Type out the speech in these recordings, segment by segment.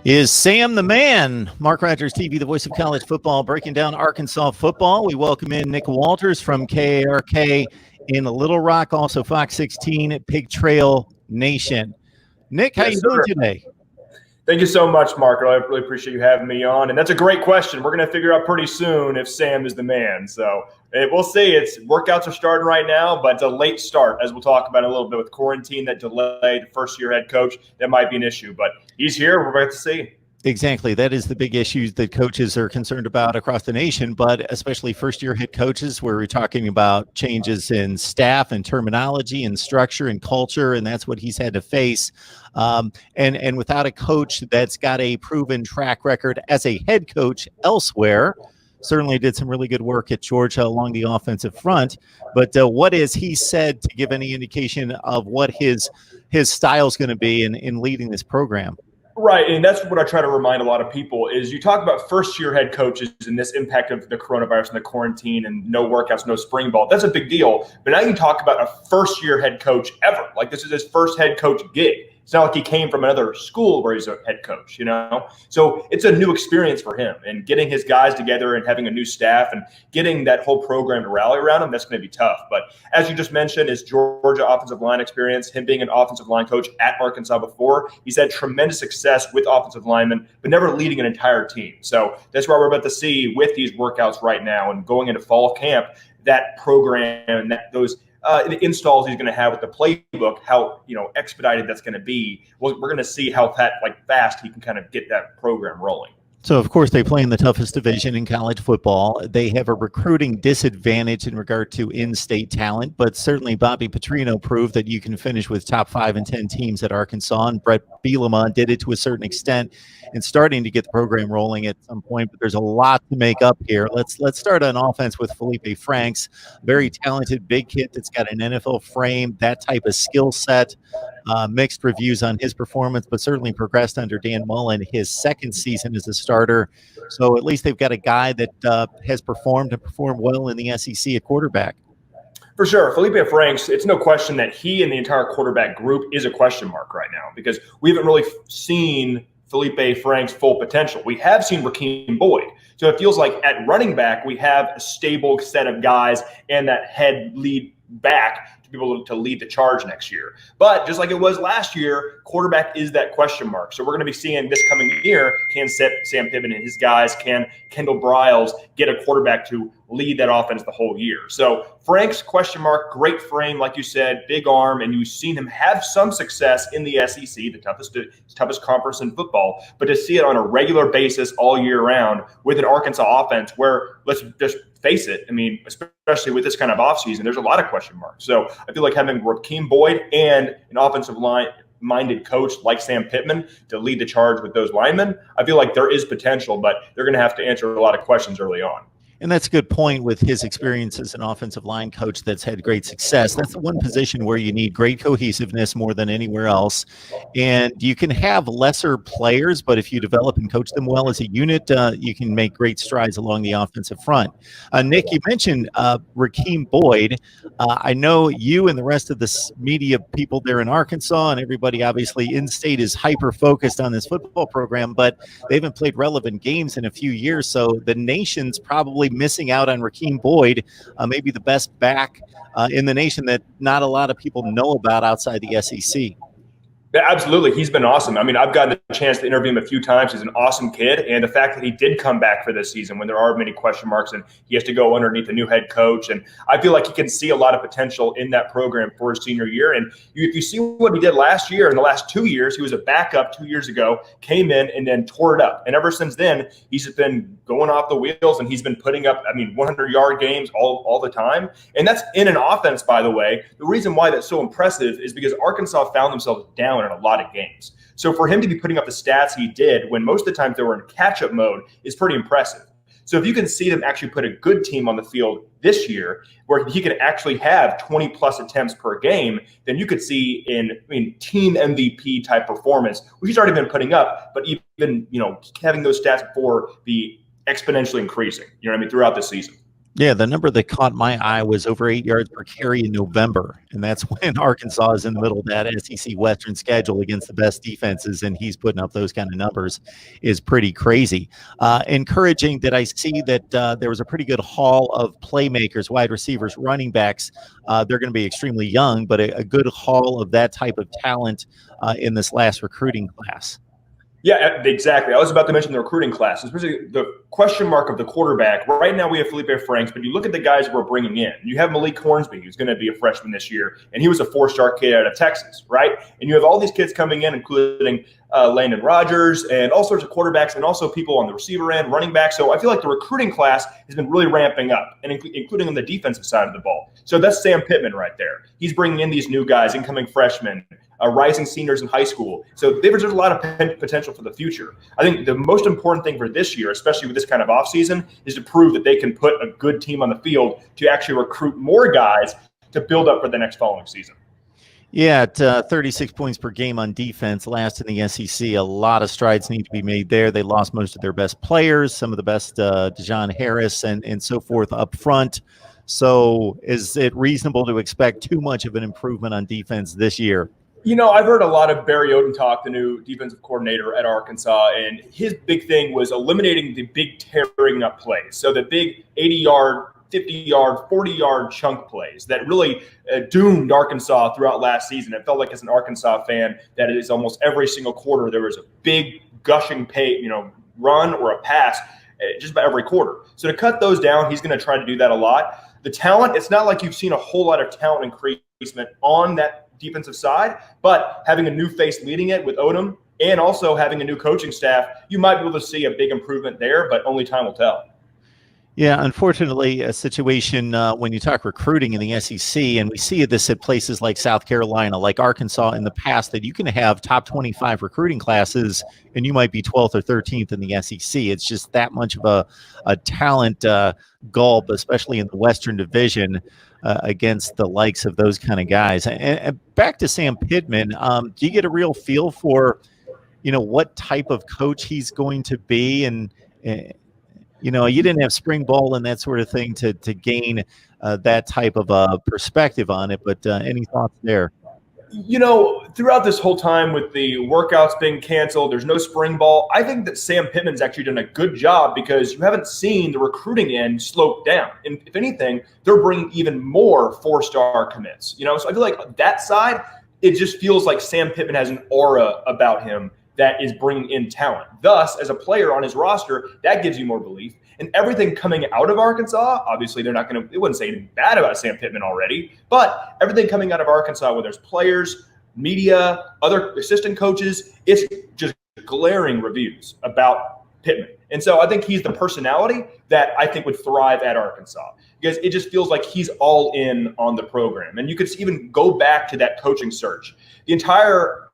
Is Sam the man? MarkRogersTV, the voice of college football, breaking down Arkansas football. We welcome in Nick Walters from KARK in Little Rock, also Fox 16 at Pig Trail Nation. Nick, how you doing today? Thank you so much, Mark. I really appreciate you having me on. And that's a great question. We're going to figure out pretty soon if Sam is the man. So we'll see. Workouts are starting right now, but it's a late start, as we'll talk about in a little bit with quarantine that delayed first-year head coach. That might be an issue, but he's here. We're about to see. Exactly. That is the big issue that coaches are concerned about across the nation, but especially first-year head coaches, where we're talking about changes in staff and terminology and structure and culture, and that's what he's had to face. And without a coach that's got a proven track record as a head coach elsewhere, certainly did some really good work at Georgia along the offensive front. But what has he said to give any indication of what his style is going to be in leading this program? Right, and that's what I try to remind a lot of people is you talk about first-year head coaches and this impact of the coronavirus and the quarantine and no workouts, no spring ball. That's a big deal. But now you talk about a first-year head coach ever. Like this is his first head coach gig. It's not like he came from another school where he's a head coach, you know? So it's a new experience for him. And getting his guys together and having a new staff and getting that whole program to rally around him, that's going to be tough. But as you just mentioned, his Georgia offensive line experience, him being an offensive line coach at Arkansas before, he's had tremendous success with offensive linemen, but never leading an entire team. So that's what we're about to see with these workouts right now and going into fall camp, that program and those the installs he's going to have with the playbook, how expedited that's going to be. We're going to see how fast he can kind of get that program rolling. So, of course, they play in the toughest division in college football. They have a recruiting disadvantage in regard to in-state talent, but certainly Bobby Petrino proved that you can finish with top 5 and 10 teams at Arkansas, and Brett Bielema did it to a certain extent and starting to get the program rolling at some point, but there's a lot to make up here. Let's start on offense with Felipe Franks, very talented big kid that's got an NFL frame, that type of skill set. Mixed reviews on his performance, but certainly progressed under Dan Mullen his second season as a starter. So at least they've got a guy that has performed and performed well in the SEC at quarterback. For sure. Felipe Franks, it's no question that he and the entire quarterback group is a question mark right now because we haven't really seen Felipe Frank's full potential. We have seen Rakim Boyd. So it feels like at running back, we have a stable set of guys and that head lead back to be able to lead the charge next year. But just like it was last year, quarterback is that question mark. So we're going to be seeing this coming year, can Sam Pittman and his guys, can Kendall Miles get a quarterback to lead that offense the whole year? So Frank's question mark, great frame, like you said, big arm, and you've seen him have some success in the SEC, the toughest conference in football, but to see it on a regular basis all year round with an Arkansas offense where, let's just face it, I mean, especially with this kind of offseason, there's a lot of question marks. So I feel like having Rakim Boyd and an offensive line-minded coach like Sam Pittman to lead the charge with those linemen, I feel like there is potential, but they're going to have to answer a lot of questions early on. And that's a good point with his experience as an offensive line coach that's had great success. That's the one position where you need great cohesiveness more than anywhere else. And you can have lesser players, but if you develop and coach them well as a unit, you can make great strides along the offensive front. Nick, you mentioned Rakim Boyd. I know you and the rest of the media people there in Arkansas and everybody obviously in-state is hyper-focused on this football program, but they haven't played relevant games in a few years, so the nation's probably missing out on Rakim Boyd, maybe the best back in the nation that not a lot of people know about outside the SEC. Yeah, absolutely. He's been awesome. I mean, I've gotten the chance to interview him a few times. He's an awesome kid. And the fact that he did come back for this season when there are many question marks and he has to go underneath a new head coach. And I feel like he can see a lot of potential in that program for his senior year. And if you see what he did last year, in the last 2 years, he was a backup 2 years ago, came in and then tore it up. And ever since then, he's been going off the wheels and he's been putting up, 100-yard games all the time. And that's in an offense, by the way. The reason why that's so impressive is because Arkansas found themselves down in a lot of games. So for him to be putting up the stats he did when most of the times they were in catch-up mode is pretty impressive. So if you can see them actually put a good team on the field this year where he can actually have 20-plus attempts per game, then you could see team MVP type performance, which he's already been putting up, but even, having those stats before be exponentially increasing, throughout the season. Yeah, the number that caught my eye was over 8 yards per carry in November, and that's when Arkansas is in the middle of that SEC Western schedule against the best defenses, and he's putting up those kind of numbers is pretty crazy. Encouraging that I see that there was a pretty good haul of playmakers, wide receivers, running backs. They're going to be extremely young, but a good haul of that type of talent in this last recruiting class. Yeah, exactly. I was about to mention the recruiting class, especially the question mark of the quarterback. Right now we have Felipe Franks, but you look at the guys we're bringing in. You have Malik Hornsby, who's going to be a freshman this year, and he was a four-star kid out of Texas, right? And you have all these kids coming in, including Landon Rogers and all sorts of quarterbacks, and also people on the receiver end, running back. So I feel like the recruiting class has been really ramping up, and including on the defensive side of the ball. So that's Sam Pittman right there. He's bringing in these new guys, incoming freshmen, rising seniors in high school. So there's a lot of potential for the future. I think the most important thing for this year, especially with this kind of offseason, is to prove that they can put a good team on the field to actually recruit more guys to build up for the next following season. Yeah, at 36 points per game on defense, last in the SEC. A lot of strides need to be made there. They lost most of their best players, some of the best, Dejon Harris and so forth up front. So is it reasonable to expect too much of an improvement on defense this year? You know, I've heard a lot of Barry Odom talk, the new defensive coordinator at Arkansas, and his big thing was eliminating the big tearing up plays. So the big 80-yard, 50-yard, 40-yard chunk plays that really doomed Arkansas throughout last season. It felt like as an Arkansas fan that it is almost every single quarter there was a big gushing run or a pass just about every quarter. So to cut those down, he's going to try to do that a lot. The talent, it's not like you've seen a whole lot of talent increasement on that defensive side, but having a new face leading it with Odom and also having a new coaching staff, you might be able to see a big improvement there, but only time will tell. Yeah, unfortunately, a situation when you talk recruiting in the SEC, and we see this at places like South Carolina, like Arkansas in the past, that you can have top 25 recruiting classes and you might be 12th or 13th in the SEC. It's just that much of a talent gulp, especially in the Western Division. Against the likes of those kind of guys. And back to Sam Pittman, do you get a real feel for, what type of coach he's going to be? And, you didn't have spring ball and that sort of thing to gain that type of perspective on it. But any thoughts there? Throughout this whole time with the workouts being canceled, there's no spring ball. I think that Sam Pittman's actually done a good job because you haven't seen the recruiting end slope down. And if anything, they're bringing even more four-star commits. So I feel like that side, it just feels like Sam Pittman has an aura about him that is bringing in talent. Thus, as a player on his roster, that gives you more belief. And everything coming out of Arkansas, obviously they wouldn't say anything bad about Sam Pittman already, but everything coming out of Arkansas, whether there's players, media, other assistant coaches, it's just glaring reviews about Pittman. And so I think he's the personality that I think would thrive at Arkansas because it just feels like he's all in on the program. And you could even go back to that coaching search. The entire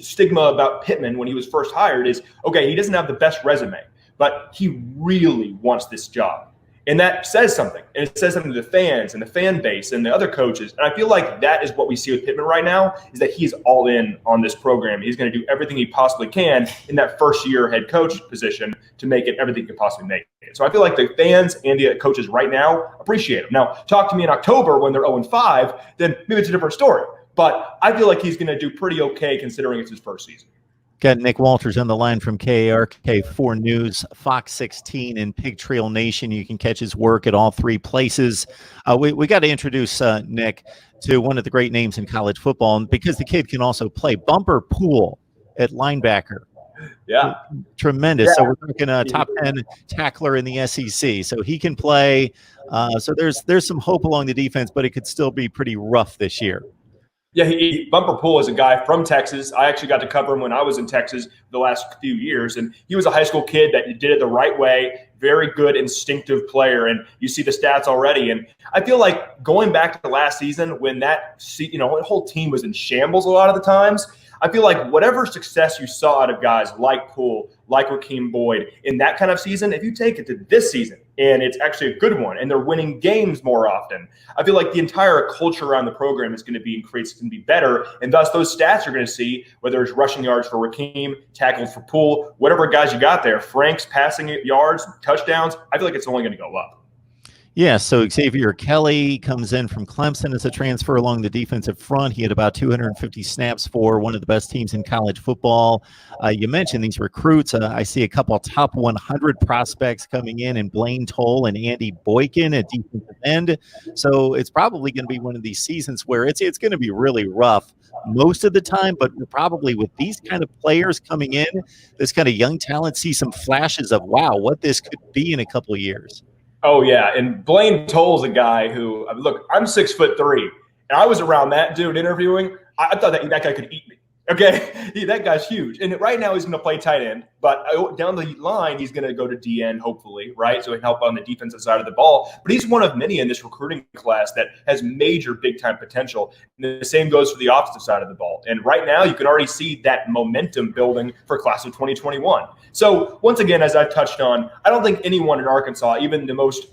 stigma about Pittman when he was first hired is, okay, he doesn't have the best resume, but he really wants this job. And that says something. And it says something to the fans and the fan base and the other coaches. And I feel like that is what we see with Pittman right now, is that he's all in on this program. He's going to do everything he possibly can in that first-year head coach position to make it everything he could possibly make it. So I feel like the fans and the coaches right now appreciate him. Now, talk to me in October when they're 0-5, then maybe it's a different story. But I feel like he's going to do pretty okay considering it's his first season. Got Nick Walters on the line from KARK4 News, Fox 16, and Pig Trail Nation. You can catch his work at all three places. We got to introduce Nick to one of the great names in college football, and because the kid can also play. Bumper Pool at linebacker. Yeah. Tremendous. Yeah. So we're talking a top 10 tackler in the SEC. So he can play. So there's some hope along the defense, but it could still be pretty rough this year. Yeah, Bumper Pool is a guy from Texas. I actually got to cover him when I was in Texas the last few years, and he was a high school kid that did it the right way, very good, instinctive player, and you see the stats already. And I feel like going back to last season when that whole team was in shambles a lot of the times, I feel like whatever success you saw out of guys like Poole, like Rakim Boyd in that kind of season, if you take it to this season and it's actually a good one and they're winning games more often, I feel like the entire culture around the program is going to be increased, it's going to be better. And thus those stats you're going to see, whether it's rushing yards for Rakim, tackles for Poole, whatever guys you got there, Franks, passing yards, touchdowns, I feel like it's only going to go up. Yeah, so Xavier Kelly comes in from Clemson as a transfer along the defensive front. He had about 250 snaps for one of the best teams in college football. You mentioned these recruits. I see a couple of top 100 prospects coming in, and Blaine Toll and Andy Boykin at defensive end. So it's probably going to be one of these seasons where it's going to be really rough most of the time, but probably with these kind of players coming in, this kind of young talent, see some flashes of, wow, what this could be in a couple of years. Oh yeah, and Blaine Toll's a guy who, look, I'm 6'3", and I was around that dude interviewing. I thought that guy could eat me. Okay, that guy's huge, and right now he's going to play tight end, but down the line he's going to go to DN hopefully, right? So he can help on the defensive side of the ball. But he's one of many in this recruiting class that has major big time potential. And the same goes for the offensive side of the ball. And right now you can already see that momentum building for class of 2021. So once again, as I've touched on, I don't think anyone in Arkansas, even the most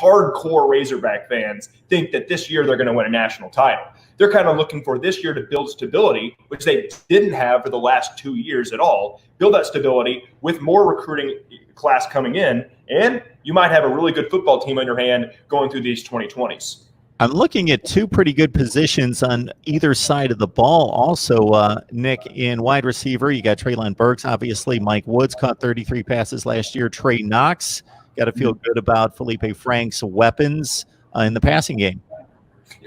hardcore Razorback fans, think that this year they're going to win a national title. They're kind of looking for this year to build stability, which they didn't have for the last 2 years at all. Build that stability with more recruiting class coming in, and you might have a really good football team on your hand going through these 2020s. I'm looking at two pretty good positions on either side of the ball. Also, Nick, in wide receiver, you got Treylon Burks, obviously. Mike Woods caught 33 passes last year. Trey Knox, got to feel good about Felipe Frank's weapons in the passing game.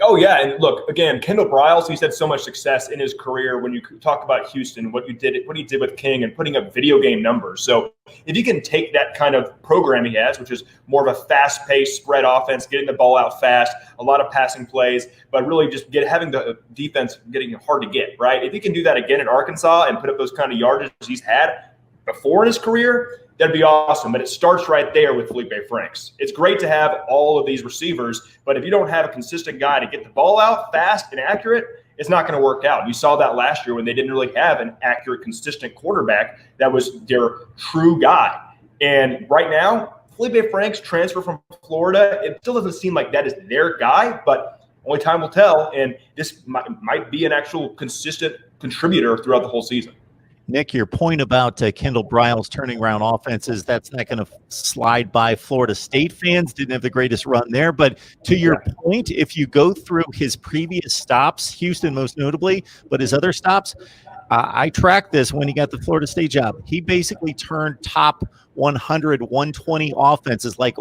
Oh, yeah. And look, again, Kendall Miles, he's had so much success in his career. When you talk about Houston, what he did with King and putting up video game numbers. So if he can take that kind of program he has, which is more of a fast-paced spread offense, getting the ball out fast, a lot of passing plays, but really just having the defense getting hard to get, right? If he can do that again in Arkansas and put up those kind of yardages he's had before in his career, that'd be awesome. But it starts right there with Felipe Franks. It's great to have all of these receivers, but if you don't have a consistent guy to get the ball out fast and accurate, it's not going to work out. You saw that last year when they didn't really have an accurate, consistent quarterback that was their true guy. And right now, Felipe Franks transfer from Florida, it still doesn't seem like that is their guy, but only time will tell. And this might be an actual consistent contributor throughout the whole season. Nick, your point about Kendall Briles turning around offenses, that's not going to slide by Florida State fans. Didn't have the greatest run there. But to your point, if you go through his previous stops, Houston most notably, but his other stops, I tracked this when he got the Florida State job. He basically turned top 100, 120 offenses, like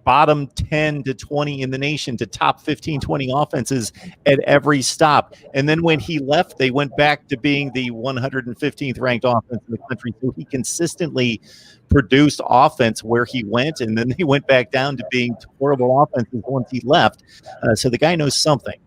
bottom 10 to 20 in the nation, to top 15, 20 offenses at every stop. And then when he left, they went back to being the 115th ranked offense in the country. So he consistently produced offense where he went, and then they went back down to being horrible offenses once he left. So the guy knows something.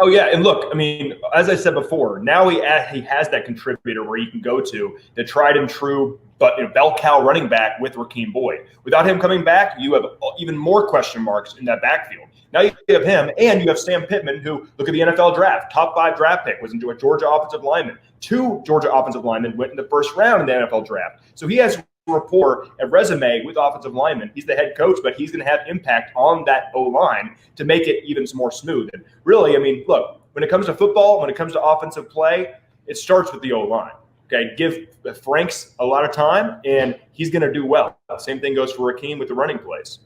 Oh, yeah. And look, I mean, as I said before, now he has that contributor where you can go to, the tried and true, but bell cow running back with Rakim Boyd. Without him coming back, you have even more question marks in that backfield. Now you have him, and you have Sam Pittman, who, look at the NFL draft, top 5 draft pick, was a Georgia offensive lineman. 2 Georgia offensive linemen went in the first round in the NFL draft. So he has rapport, a resume with offensive linemen. He's the head coach, but he's going to have impact on that O-line to make it even more smooth. And really, I mean, look, when it comes to football, when it comes to offensive play, it starts with the O-line. Okay, give Franks a lot of time, and he's going to do well. Same thing goes for Rakim with the running plays.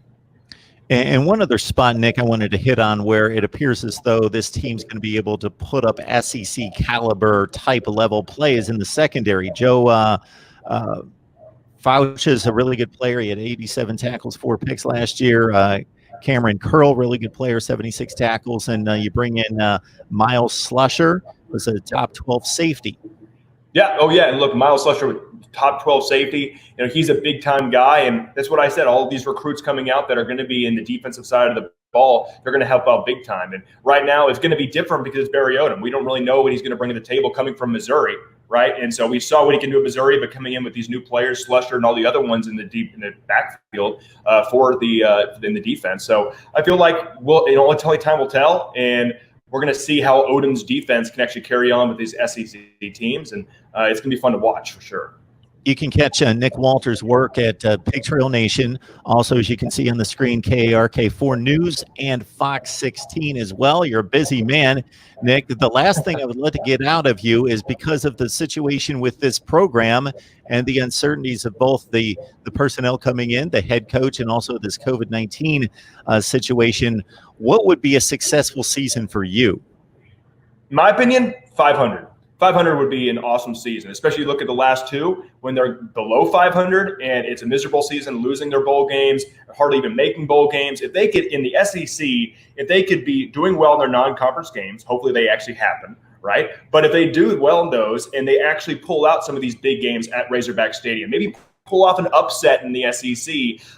And one other spot, Nick, I wanted to hit on where it appears as though this team's going to be able to put up SEC caliber type level plays in the secondary. Joe Fouch is a really good player. He had 87 tackles, 4 picks last year. Cameron Curl, really good player, 76 tackles. And you bring in Miles Slusher, was a top 12 safety. Yeah. Oh, yeah. And look, Miles Slusher, top 12 safety. He's a big time guy. And that's what I said. All of these recruits coming out that are going to be in the defensive side of the ball, they're going to help out big time. And right now it's going to be different because it's Barry Odom. We don't really know what he's going to bring to the table coming from Missouri, right? And so we saw what he can do at Missouri, but coming in with these new players, Slusher and all the other ones in the backfield in the defense. So I feel like only time will tell, and we're going to see how Odom's defense can actually carry on with these SEC teams, and it's going to be fun to watch for sure. You can catch Nick Walters' work at Pig Trail Nation. Also, as you can see on the screen, KARK4 News and Fox 16 as well. You're a busy man, Nick. The last thing I would like to get out of you is because of the situation with this program and the uncertainties of both the personnel coming in, the head coach, and also this COVID-19 situation. What would be a successful season for you? In my opinion, 500. 500 would be an awesome season, especially look at the last two when they're below 500 and it's a miserable season, losing their bowl games, hardly even making bowl games. If they could, in the SEC, if they could be doing well in their non-conference games, hopefully they actually happen, right? But if they do well in those and they actually pull out some of these big games at Razorback Stadium, maybe pull off an upset in the SEC,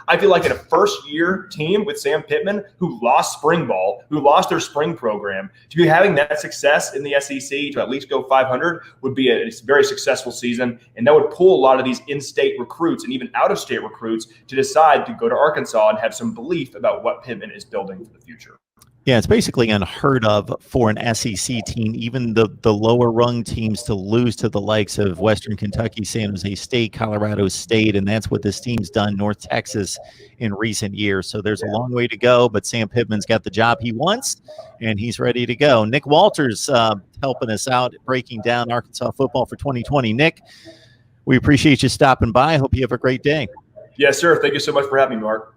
I feel like in a first-year team with Sam Pittman, who lost spring ball, who lost their spring program, to be having that success in the SEC to at least go 500 would be a very successful season, and that would pull a lot of these in-state recruits and even out-of-state recruits to decide to go to Arkansas and have some belief about what Pittman is building for the future. Yeah, it's basically unheard of for an SEC team, even the lower rung teams, to lose to the likes of Western Kentucky, San Jose State, Colorado State, and that's what this team's done, North Texas, in recent years. So there's a long way to go, but Sam Pittman's got the job he wants, and he's ready to go. Nick Walters helping us out, breaking down Arkansas football for 2020. Nick, we appreciate you stopping by. I hope you have a great day. Yes, sir. Thank you so much for having me, Mark.